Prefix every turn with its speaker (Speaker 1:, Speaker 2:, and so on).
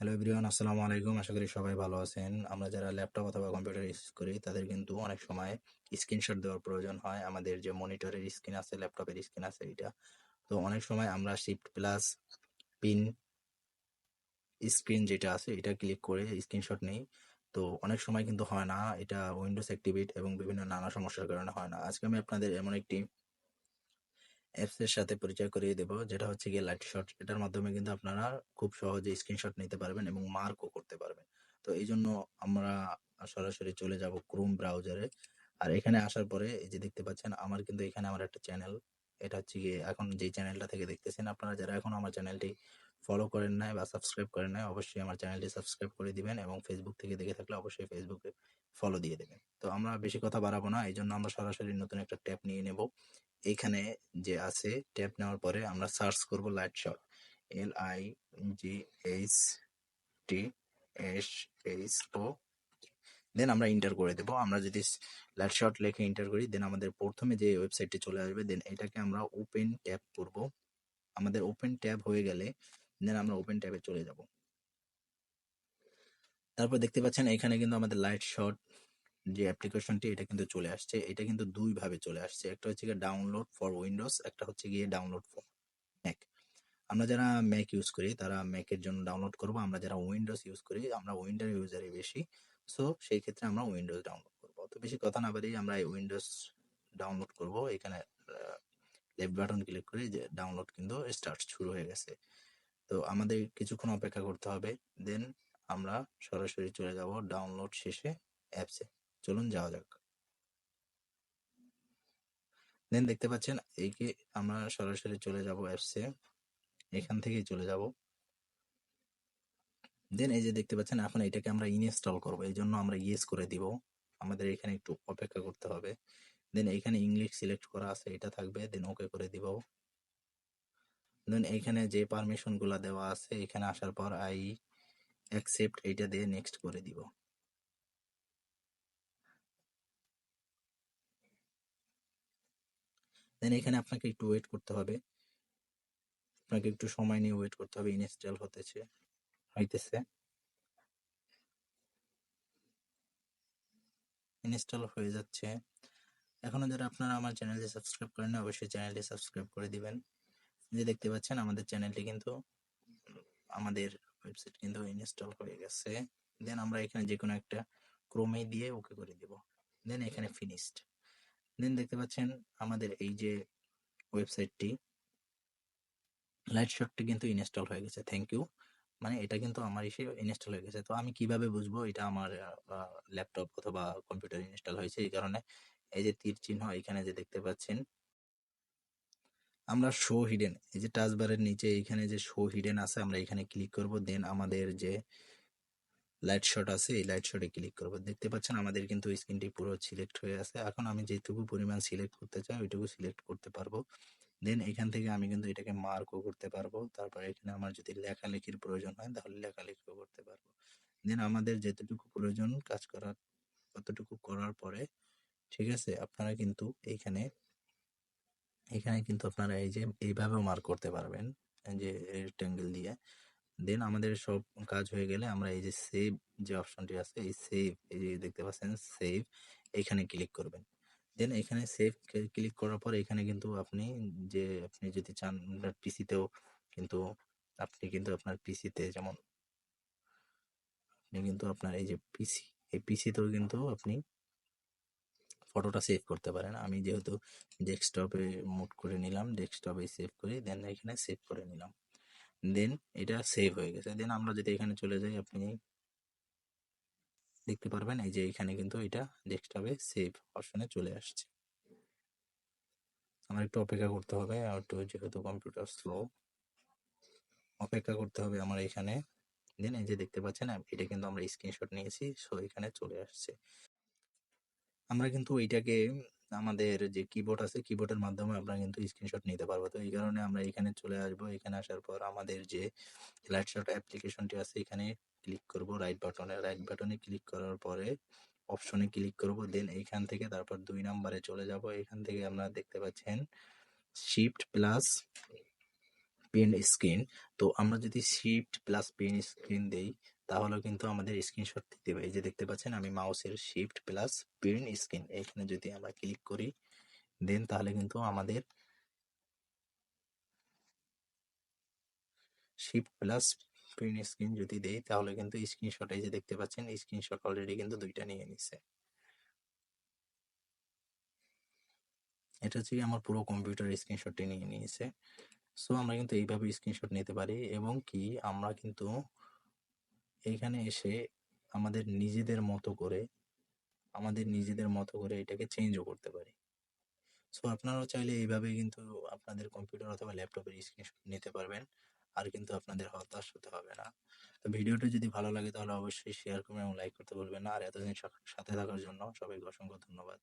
Speaker 1: Hello everyone, আসসালামু আলাইকুম। আশা করি সবাই ভালো আছেন। আমরা যারা ল্যাপটপ অথবা কম্পিউটার ইউজ করি তাদের কিন্তু অনেক সময় স্ক্রিনশট দেওয়ার প্রয়োজন হয়। আমাদের যে মনিটরের স্ক্রিন আছে, ল্যাপটপের স্ক্রিন আছে, এটা তো অনেক সময় আমরা শিফট প্লাস পিন স্ক্রিন যেটা আছে এটা ক্লিক করে স্ক্রিনশট নেই। তো অনেক সময় কিন্তু হয় না, এটা উইন্ডোজ অ্যাক্টিভেট এবং বিভিন্ন নানা সমস্যার কারণে হয় না। আজকে আমি আপনাদের এমন একটি অ্যাপস এর সাথে পরিচয় করিয়ে দেব, যেটা হচ্ছে গিয়ে লাইটশট। এটার মাধ্যমে কিন্তু আপনারা খুব সহজে স্ক্রিনশট নিতে পারবেন এবং মার্কও করতে পারবেন। তো এই জন্য আমরা সরাসরি চলে যাব ক্রোম ব্রাউজারে। আর এখানে আসার পরে এই যে দেখতে পাচ্ছেন, আমার কিন্তু এখানে আমার একটা চ্যানেল, এটা হচ্ছে গিয়ে এখন যে চ্যানেলটা থেকে দেখতেছেন, আপনারা যারা এখন আমার চ্যানেলটি ফলো করেন নাই বা সাবস্ক্রাইব করেন নাই, অবশ্যই আমার চ্যানেলটি সাবস্ক্রাইব করে দিবেন এবং ফেসবুক থেকে দেখে থাকলে অবশ্যই ফেসবুকে ফলো দিয়ে দেবেন। তো আমরা বেশি কথা বাড়াবো না, এই জন্য আমরা সরাসরি নতুন একটা ট্যাব নিয়ে নেব। এইখানে যে আছে, ট্যাব নেওয়ার পরে আমরা সার্চ করব লাইটশট, LIGHTSHO, দেন আমরা এন্টার করে দেব। আমরা যদি লাইটশট লিখে এন্টার করি, দেন আমাদের প্রথমে যে ওয়েবসাইটটি চলে আসবে, দেন এটাকে আমরা ওপেন ট্যাব করব। আমাদের ওপেন ট্যাব হয়ে গেলে দেন আমরা ওপেন ট্যাবে চলে যাব। তারপর দেখতে পাচ্ছেন এখানে কিন্তু আমাদের লাইটশট যে অ্যাপ্লিকেশনটি, এটা কিন্তু চলে আসছে। এটা কিন্তু দুই ভাবে চলে আসছে, একটা হচ্ছে গিয়ে ডাউনলোড ফর উইন্ডোজ, একটা হচ্ছে গিয়ে ডাউনলোড ফর ম্যাক। আমরা যারা ম্যাক ইউজ করি তারা ম্যাকের জন্য ডাউনলোড করব, আমরা যারা উইন্ডোজ ইউজ করি, আমরা উইন্ডোজ ইউজারই বেশি, সো সেই ক্ষেত্রে আমরা উইন্ডোজ ডাউনলোড করব। তো বেশি কথা না বাড়িয়ে আমরা এই উইন্ডোজ ডাউনলোড করব। এখানে লেফট বাটন ক্লিক করে যে ডাউনলোড কিন্তু স্টার্ট শুরু হয়ে গেছে। তো আমাদের কিছুক্ষণ অপেক্ষা করতে হবে, দেন আমরা সরাসরি চলে যাব ডাউনলোড শেষে অ্যাপসে। চলুন যাওয়া যাক। দেন দেখতে পাচ্ছেন এইকে আমরা সরাসরি চলে যাব অ্যাপসে, এখান থেকেই চলে যাব। দেন এই যে দেখতে পাচ্ছেন, এখন এটাকে আমরা ইনস্টল করব, এই জন্য আমরা ইয়েস করে দিব। আমাদের এখানে একটু অপেক্ষা করতে হবে। দেন এখানে ইংলিশ সিলেক্ট করা আছে, এটা থাকবে, দেন ওকে করে দিব। দেন এখানে যে পারমিশন গুলা দেওয়া আছে, এখানে আসার পর আই অ্যাকসেপ্ট এইটা দিয়ে নেক্সট করে দিব। দেন এখানে আপনাকে একটু ওয়েট করতে হবে, আপনাকে একটু সময় নিয়ে ওয়েট করতে হবে। ইনস্টল হইতেছে, ইনস্টল হয়ে যাচ্ছে। এখনো যারা আপনারা আমার চ্যানেলটি সাবস্ক্রাইব করেন না, অবশ্যই চ্যানেলটি সাবস্ক্রাইব করে দিবেন। যে দেখতে পাচ্ছেন আমাদের চ্যানেলটি কিন্তু, আমাদের ওয়েবসাইট কিন্তু ইনস্টল হয়ে গেছে। দেন আমরা এখানে যে কোনো একটা ক্রমে দিয়ে ওকে করে দিব। দেন এখানে ফিনিশড। দেন দেখতে পাচ্ছেন আমাদের এই যে ওয়েবসাইটটি, লাইটশটটি কিন্তু ইনস্টল হয়ে গেছে। Thank you. মানে এটা কিন্তু আমার এসে ইনস্টল হয়ে গেছে। তো আমি কিভাবে বুঝবো এটা আমার ল্যাপটপ অথবা কম্পিউটার ইনস্টল হয়েছে? এই কারণে এই যে তীর চিহ্ন এখানে যে দেখতে পাচ্ছেন, আমরা শো হিডেন, এই যে টাচ বারের নিচে এখানে যে শো হিডেন আছে, আমরা এখানে ক্লিক করব। দেন আমাদের যে লাইট শট আছে, এই লাইট শটে ক্লিক করব। দেখতে পাচ্ছেন আমাদের কিন্তু স্ক্রিনটি পুরো সিলেক্ট হয়ে আছে। এখন আমি যেটুকু পরিমাণ সিলেক্ট করতে চাই ওইটুকু সিলেক্ট করতে পারবো। দেন এখান থেকে আমি কিন্তু এটাকে মার্কও করতে পারবো। তারপর এখানে আমার যদি লেখালেখির প্রয়োজন হয় তাহলে লেখালেখিও করতে পারবো। দেন আমাদের যেতটুকু প্রয়োজন কাজ করার, ততটুকু করার পরে, ঠিক আছে, আপনারা কিন্তু এইখানে এখানে কিন্তু আপনারা এই যে এইভাবেও মার্ক করতে পারবেন, এই যে রেক্টেঙ্গেল দিয়ে। দেন আমাদের সব কাজ হয়ে গেলে আমরা এই যে সেভ যে অপশনটি আছে, এই সেভ, এই যে দেখতে পাচ্ছেন সেভ, এখানে ক্লিক করবেন। দেন এখানে সেভ ক্লিক করার পর এখানে কিন্তু আপনি যে আপনি যদি চান আপনার পিসিতেও কিন্তু, আপনি কিন্তু আপনার পিসিতে যেমন আপনি কিন্তু আপনার এই যে পিসি, এই পিসিতেও কিন্তু আপনি ফটোটা সেভ করতে পারেন। আমি যেহেতু ডেস্কটপে মুভ করে নিলাম, ডেস্কটপে সেভ করি, দেন এখানে সেভ করে নিলাম। দেন এটা সেভ হয়ে গেছে। দেন আমরা যদি এখানে চলে যাই, আপনি দেখতে পারবেন এই যে এখানে কিন্তু এটা ডেস্কটপে সেভ অপশনে চলে আসছে। আমার একটু অপেক্ষা করতে হবে, আর একটু যেহেতু কম্পিউটার স্লো, অপেক্ষা করতে হবে আমার এখানে। দেন এই যে দেখতে পাচ্ছেন এটা কিন্তু আমরা স্ক্রিনশট নিয়েছি, সো এখানে চলে আসছে। আমরা কিন্তু এইটাকে আমাদের যে কিবোর্ড আছে, কিবোর্ডের মাধ্যমে আমরা কিন্তু স্ক্রিনশট নিতে পারবো। তো এই কারণে আমরা এখানে চলে আসবো। এখানে আসার পর আমাদের যে লাইটশট অ্যাপ্লিকেশনটি আছে, এখানে ক্লিক করব, রাইট বাটনে ক্লিক করার পরে অপশনে ক্লিক করব। দেন এইখান থেকে তারপর 2 নম্বরে চলে যাব। এখান থেকে আমরা দেখতে পাচ্ছেন শিফট প্লাস প্রিন্ট স্ক্রিন। তো আমরা যদি শিফট প্লাস প্রিন্ট স্ক্রিন দেই তাহলে কিন্তু আমাদের স্ক্রিনশট দিতে হবে। এই যে দেখতে পাচ্ছেন আমি মাউসের শিফট প্লাস প্রিন্ট স্ক্রিন এখানে যদি আমরা ক্লিক করি দেন তাহলে কিন্তু আমাদের শিফট প্লাস প্রিন্ট স্ক্রিন যদি দেই তাহলে কিন্তু স্ক্রিনশট এই যে দেখতে পাচ্ছেন স্ক্রিনশট অলরেডি কিন্তু দুইটা নিয়ে নিছে। এটা হচ্ছে আমার পুরো কম্পিউটার স্ক্রিনশটটি নিয়ে নিয়েছে। সো আমরা কিন্তু এইভাবে স্ক্রিনশট নিতে পারি এবং কি আমরা কিন্তু এইখানে এসে আমাদের নিজেদের মতো করে এটাকে চেঞ্জও করতে পারি। সো আপনারাও চাইলে এইভাবে কিন্তু আপনাদের কম্পিউটার অথবা ল্যাপটপের স্ক্রিনশট নিতে পারবেন, আর কিন্তু আপনাদের হতাশ হতে হবে না। তো ভিডিওটি যদি ভালো লাগে তাহলে অবশ্যই শেয়ার করবেন এবং লাইক করতে ভুলবেন না। আর এতদিন সাথে থাকার জন্য সবাইকে অসংখ্য ধন্যবাদ।